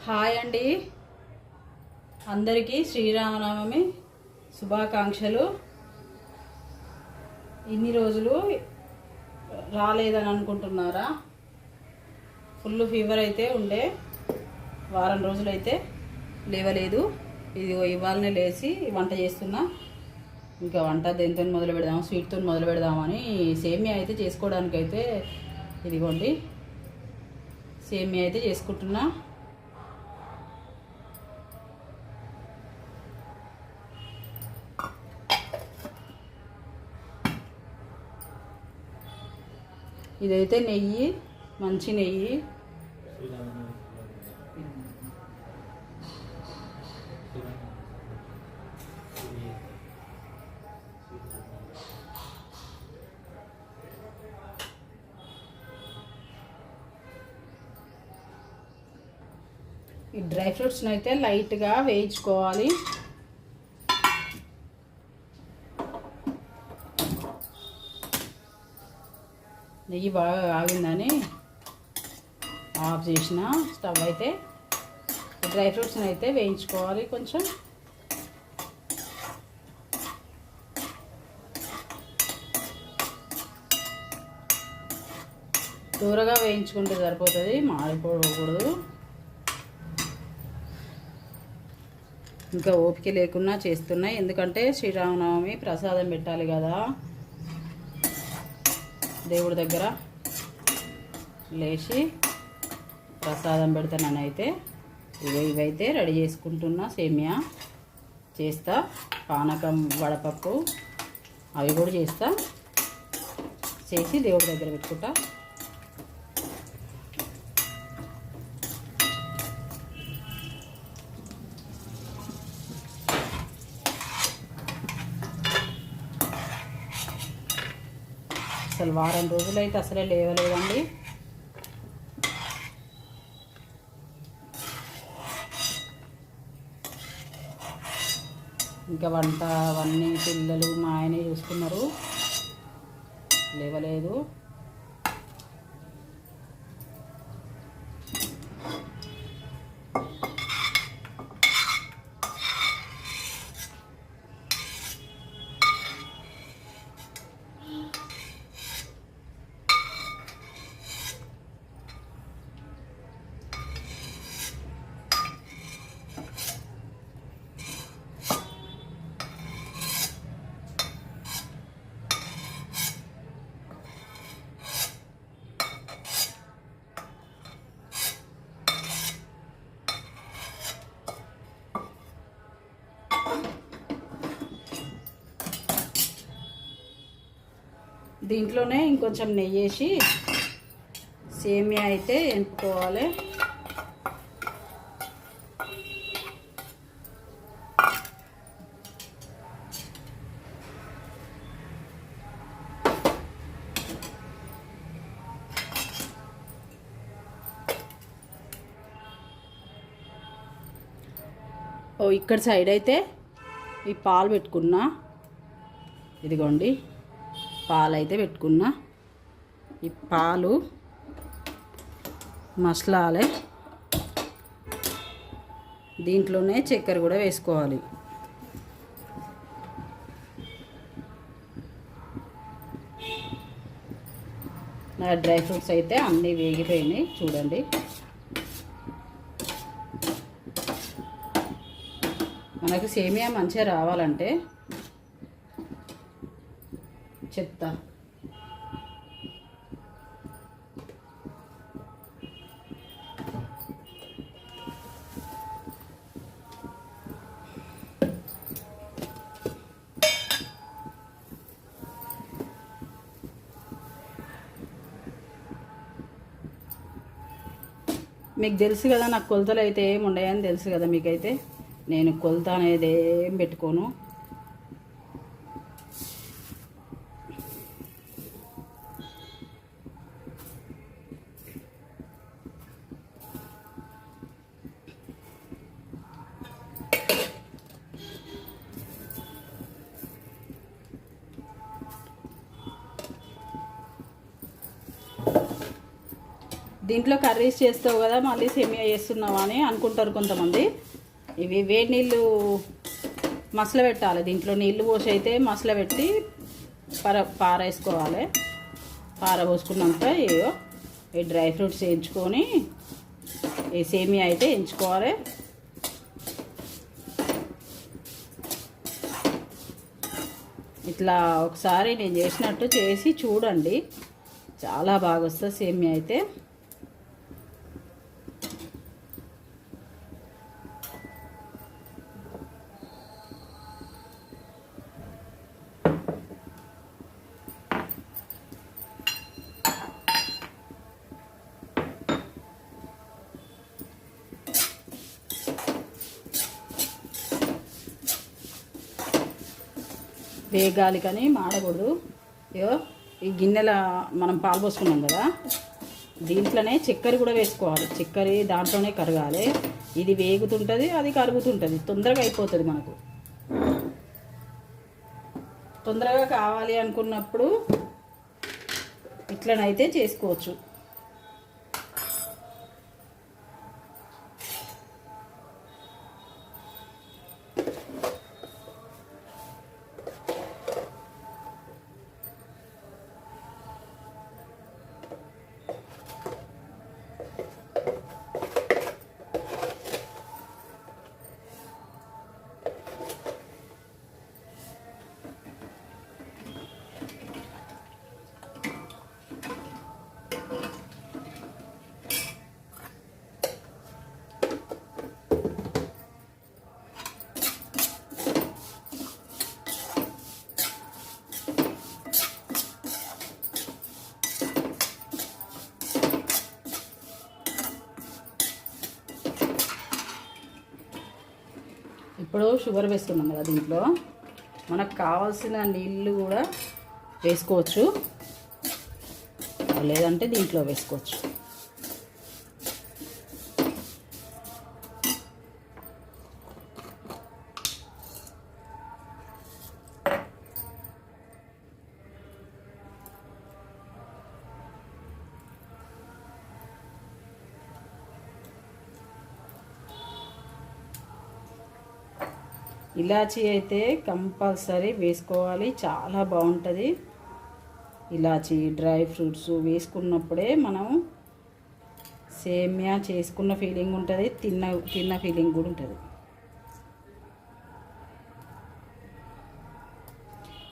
Hi అండి, అందరికీ శ్రీరామనవమి శుభాకాంక్షలు. ఇన్ని రోజులు రాలేదని అనుకుంటున్నారా? ఫుల్ ఫీవర్ అయితే ఉండే, వారం రోజులైతే లేవలేదు. ఇది ఇవాళనే లేచి వంట చేస్తున్నా. ఇంకా వంట దేనితో మొదలు పెడదాం, స్వీట్తో మొదలు పెడదామని సేమియా అయితే చేసుకోవడానికైతే ఇదిగోండి సేమియా అయితే చేసుకుంటున్నా. ఇదైతే నెయ్యి, మంచి నెయ్యి. ఈ డ్రై ఫ్రూట్స్ని అయితే లైట్గా వేయించుకోవాలి. నెయ్యి బాగా ఆగిందని ఆఫ్ చేసిన స్టవ్. అయితే డ్రై ఫ్రూట్స్ని అయితే వేయించుకోవాలి. కొంచెం దూరగా వేయించుకుంటే సరిపోతుంది, మాడిపోకూడదు. ఇంకా ఓపిక లేకున్నా చేస్తున్నా, ఎందుకంటే శ్రీరామనవమి ప్రసాదం పెట్టాలి కదా దేవుడి దగ్గర. లేచి ప్రసాదం పెడతానైతే ఇవైతే రెడీ చేసుకుంటున్నా. సేమియా చేస్తా, పానకం, వడపప్పు అవి కూడా చేస్తా. చేసి దేవుడి దగ్గర పెట్టుకుంటా. అసలు వారం రోజులైతే అసలే లేవలేదండి. ఇంకా వంట అవన్నీ పిల్లలు మా ఆయనే చూసుకున్నారు, లేవలేదు. దీంట్లోనే ఇంకొంచెం నెయ్యి వేసి సేమియా అయితే ఎంపుకోవాలి. ఇక్కడ సైడ్ అయితే ఈ పాలు పెట్టుకున్నా. ఇదిగోండి పాలు అయితే పెట్టుకున్నా. ఈ పాలు మసలాలి. దీంట్లోనే చక్కెర కూడా వేసుకోవాలి. నా డ్రై ఫ్రూట్స్ అయితే అన్నీ వేగిపోయినాయి చూడండి. మనకు సేమియా మంచిగా రావాలంటే చెప్తా. మీకు తెలుసు కదా, నాకు కొలతలు అయితే ఏమి ఉండయని తెలుసు కదా మీకైతే. నేను కొలత అనేది ఏం పెట్టుకోను. దీంట్లో కర్రీస్ చేస్తావు కదా మళ్ళీ సేమియా చేస్తున్నావా అని అనుకుంటారు కొంతమంది. ఇవి వేడి నీళ్ళు మసల పెట్టాలి. దీంట్లో నీళ్ళు పోసి అయితే మసల పెట్టి పారేసుకోవాలి. పారబోసుకున్నాక ఈ డ్రై ఫ్రూట్స్ వేయించుకొని ఈ సేమియా అయితే వేయించుకోవాలి. ఇట్లా ఒకసారి నేను చేసినట్టు చేసి చూడండి, చాలా బాగా వస్తుంది సేమియా అయితే. వేగాలి కానీ మాడకూడదు. ఈ గిన్నెల మనం పాలు పోసుకున్నాం కదా, దీంట్లోనే చక్కెర కూడా వేసుకోవాలి. చక్కెర దాంట్లోనే కరగాలి. ఇది వేగుతుంటుంది, అది కరుగుతుంటుంది, తొందరగా అయిపోతుంది. మనకు తొందరగా కావాలి అనుకున్నప్పుడు ఇట్లనైతే చేసుకోవచ్చు. ఇప్పుడు షుగర్ వేస్తున్నాం కదా, దీంట్లో మనకు కావాల్సిన నీళ్ళు కూడా వేసుకోవచ్చు, లేదంటే దీంట్లో వేసుకోవచ్చు. ఇలాచీ అయితే కంపల్సరీ వేసుకోవాలి, చాలా బాగుంటుంది. ఇలాచీ డ్రై ఫ్రూట్స్ వేసుకున్నప్పుడే మనం సేమియా చేసుకున్న ఫీలింగ్ ఉంటుంది, తిన్న ఫీలింగ్ కూడా ఉంటుంది.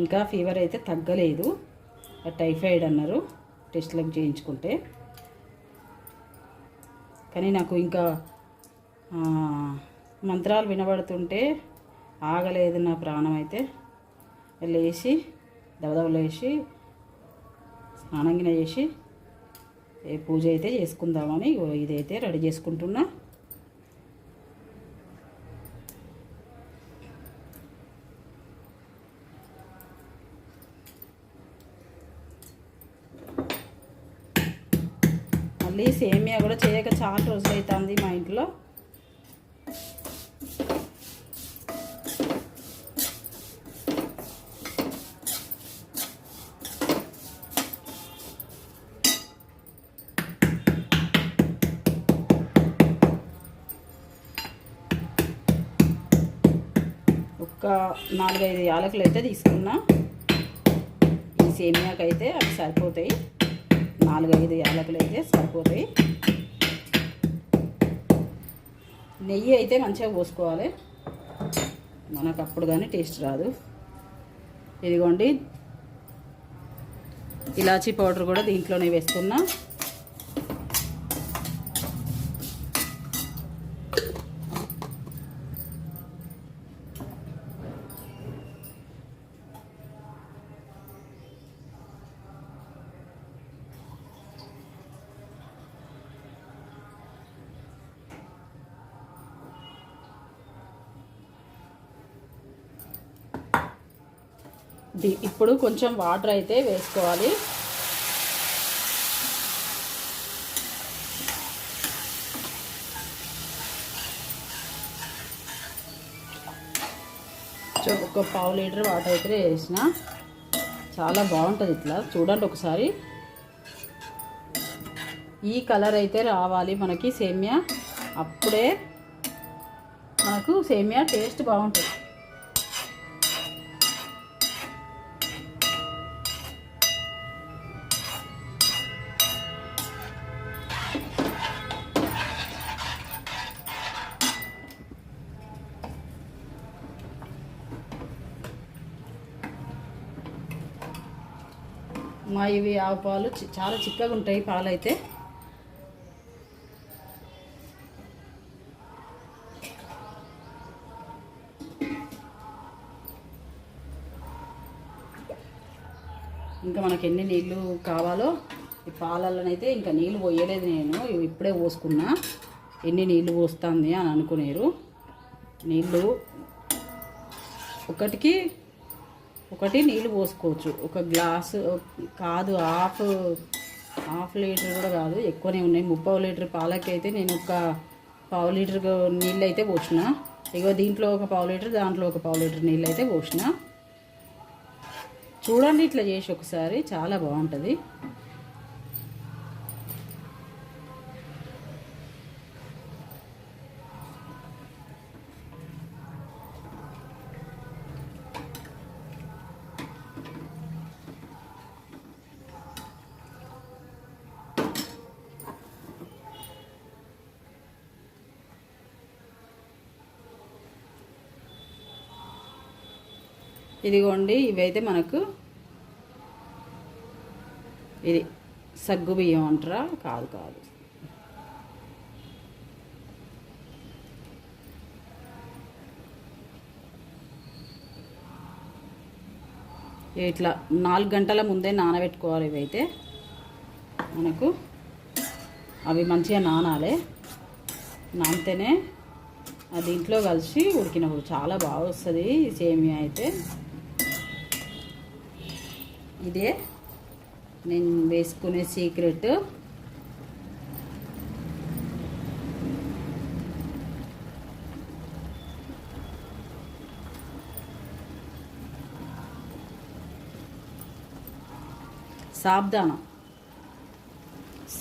ఇంకా ఫీవర్ అయితే తగ్గలేదు, టైఫాయిడ్ అన్నారు టెస్ట్లకు చేయించుకుంటే. కానీ నాకు ఇంకా మంత్రాలు వినబడుతుంటే ఆగలేదు నా ప్రాణం అయితే. లేచి దవదవలు వేసి స్నానంగిన చేసి పూజ అయితే చేసుకుందామని ఇదైతే రెడీ చేసుకుంటున్నా. మళ్ళీ సేమియా కూడా చేయక చాలా రోజులు అవుతుంది మా ఇంట్లో. ఒక 4-5 యాలకులు అయితే తీసుకున్నా. ఈ సేమియాకైతే అవి సరిపోతాయి, 4-5 యాలకులు అయితే సరిపోతాయి. నెయ్యి అయితే మంచిగా పోసుకోవాలి, మనకు అప్పుడు కానీ టేస్ట్ రాదు. ఇదిగోండి ఇలాచీ పౌడర్ కూడా దీంట్లోనే వేస్తున్నా. ఇప్పుడు కొంచెం వాటర్ అయితే వేసుకోవాలి. ఒక 1/2 లీటర్ వాటర్ అయితే వేసిన. చాలా బాగుంటుంది ఇట్లా, చూడండి ఒకసారి. ఈ కలర్ అయితే రావాలి మనకి సేమియా, అప్పుడే మనకు సేమియా టేస్ట్ బాగుంటుంది. మా ఇవి ఆవు పాలు చాలా చిక్కగా ఉంటాయి పాలు అయితే. ఇంకా మనకి ఎన్ని నీళ్ళు కావాలో ఈ పాలలోనైతే ఇంకా నీళ్ళు పోయలేదు నేను, ఇప్పుడే పోసుకున్నా. ఎన్ని నీళ్ళు పోస్తుంది అని అనుకునేరు. నీళ్ళు ఒకటి నీళ్ళు పోసుకోవచ్చు. ఒక గ్లాసు కాదు, హాఫ్ లీటర్ కూడా కాదు, ఎక్కువనే ఉన్నాయి. 30 లీటర్ పాలకి అయితే నేను ఒక ½ లీటర్ నీళ్ళు అయితే పోసిన. ఇగో దీంట్లో ఒక ½ లీటర్, దాంట్లో ఒక ½ లీటర్ నీళ్ళు అయితే పోసిన. చూడండి ఇట్లా చేసి ఒకసారి, చాలా బాగుంటుంది. ఇదిగోండి, ఇవైతే మనకు ఇది సగ్గు బియ్యం అంటారా? కాదు, ఇట్లా 4 గంటల ముందే నానబెట్టుకోవాలి. ఇవైతే మనకు అవి మంచిగా నానాలి. నానితేనే దీంట్లో కలిసి ఉడికినప్పుడు చాలా బాగా వస్తుంది సేమియా అయితే. ఇదే నేను వేసుకునే సీక్రెట్.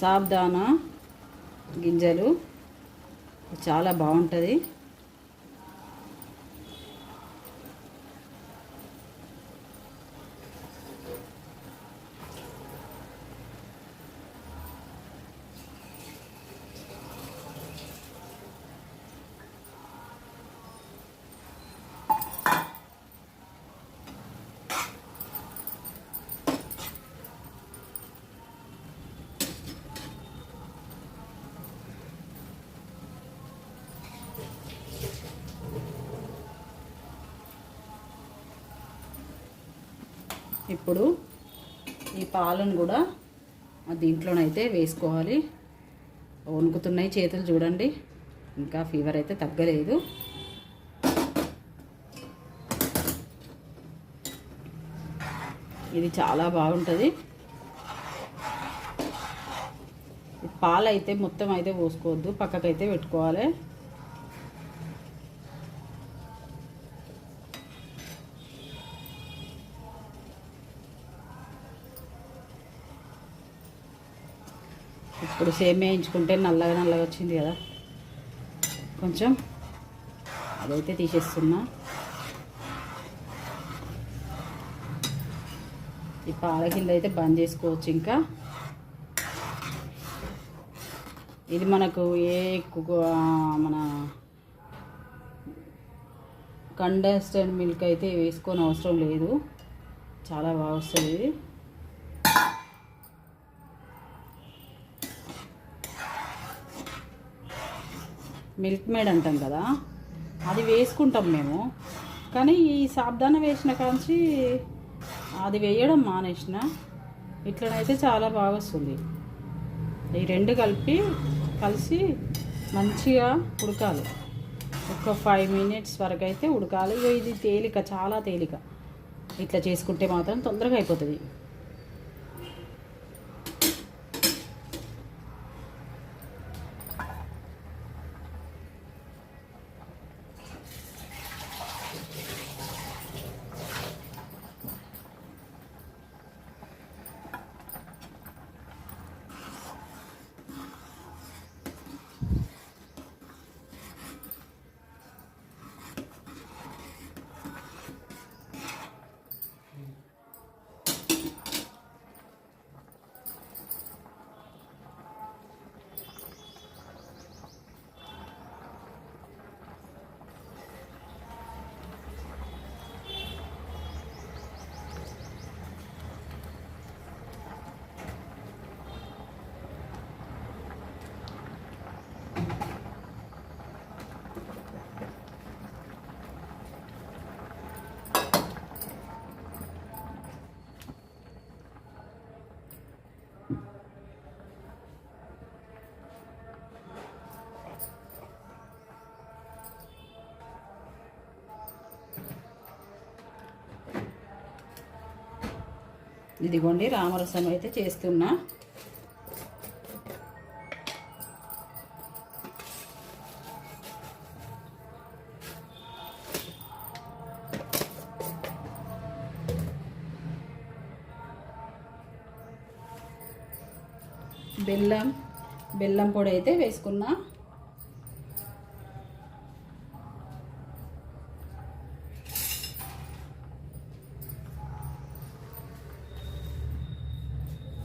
సాబ్దానా గింజలు చాలా బాగుంటుంది. ఇప్పుడు ఈ పాలను కూడా దీంట్లోనైతే వేసుకోవాలి. వణుకుతున్నాయి చేతులు చూడండి, ఇంకా ఫీవర్ అయితే తగ్గలేదు. ఇది చాలా బాగుంటుంది. పాలు అయితే మొత్తం అయితే పోసుకోవద్దు, పక్కకైతే పెట్టుకోవాలి. ఇప్పుడు సేమియా వేయించుకుంటే నల్లగా వచ్చింది కదా, కొంచెం అదైతే తీసేస్తున్నా. ఈ పాల కింద అయితే బంద్ చేసుకోవచ్చు. ఇంకా ఇది మనకు మన కండెన్స్డ్ మిల్క్ అయితే వేసుకొని అవసరం లేదు, చాలా బాగా వస్తుంది. మిల్క్ మేడ్ అంటాం కదా, అది వేసుకుంటాం మేము. కానీ ఈ సాబ్దాన వేసిన కాంచి అది వేయడం మానేసిన. ఇట్లనైతే చాలా బాగా వస్తుంది. ఈ రెండు కలిసి మంచిగా ఉడకాలి. ఒక 5 మినిట్స్ వరకు అయితే ఉడకాలి. ఇది తేలిక, చాలా తేలిక. ఇట్లా చేసుకుంటే మాత్రం తొందరగా అయిపోతుంది. ఇదిగోండి రామరసం అయితే చేస్తున్నా. బెల్లం పొడి అయితే వేసుకున్నా.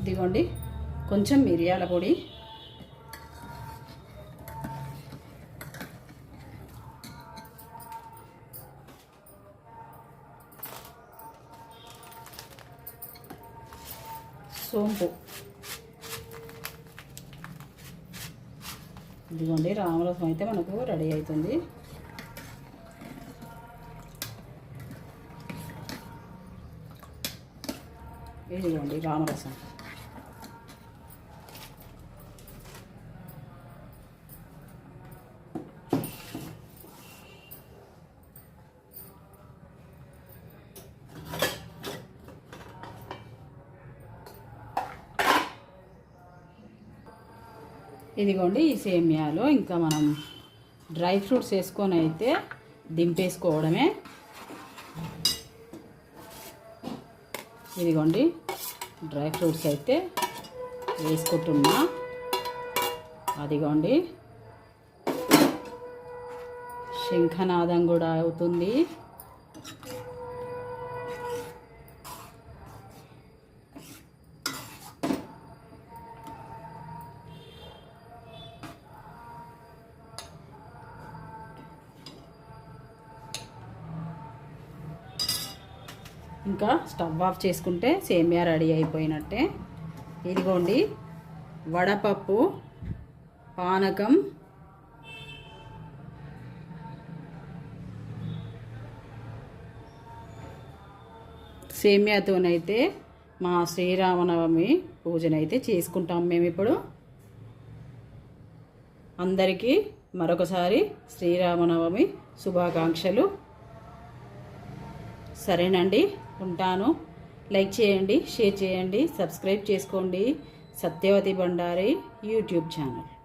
ఇదిగోండి కొంచెం మిరియాల పొడి, సోంపు. ఇదిగోండి రామరసం అయితే మనకు రెడీ అవుతుంది. ఇదిగోండి రామరసం. ఇదిగోండి ఈ సేమియాలో ఇంకా మనం డ్రై ఫ్రూట్స్ వేసుకొని అయితే దింపేసుకోవడమే. ఇదిగోండి డ్రై ఫ్రూట్స్ అయితే వేసుకుంటున్నా. అదిగోండి శంఖనాదం కూడా అవుతుంది. ఇంకా స్టవ్ ఆఫ్ చేసుకుంటే సేమియా రెడీ అయిపోయినట్టే. ఇదిగోండి వడపప్పు పానకం సేమియాతోనైతే మా శ్రీరామనవమి పూజనైతే చేసుకుంటాం మేము ఇప్పుడు. అందరికీ మరొకసారి శ్రీరామనవమి శుభాకాంక్షలు. సరేనండి, ఉంటాను. లైక్ చేయండి, షేర్ చేయండి, సబ్స్క్రైబ్ చేసుకోండి. Satyavathi Bandari YouTube channel.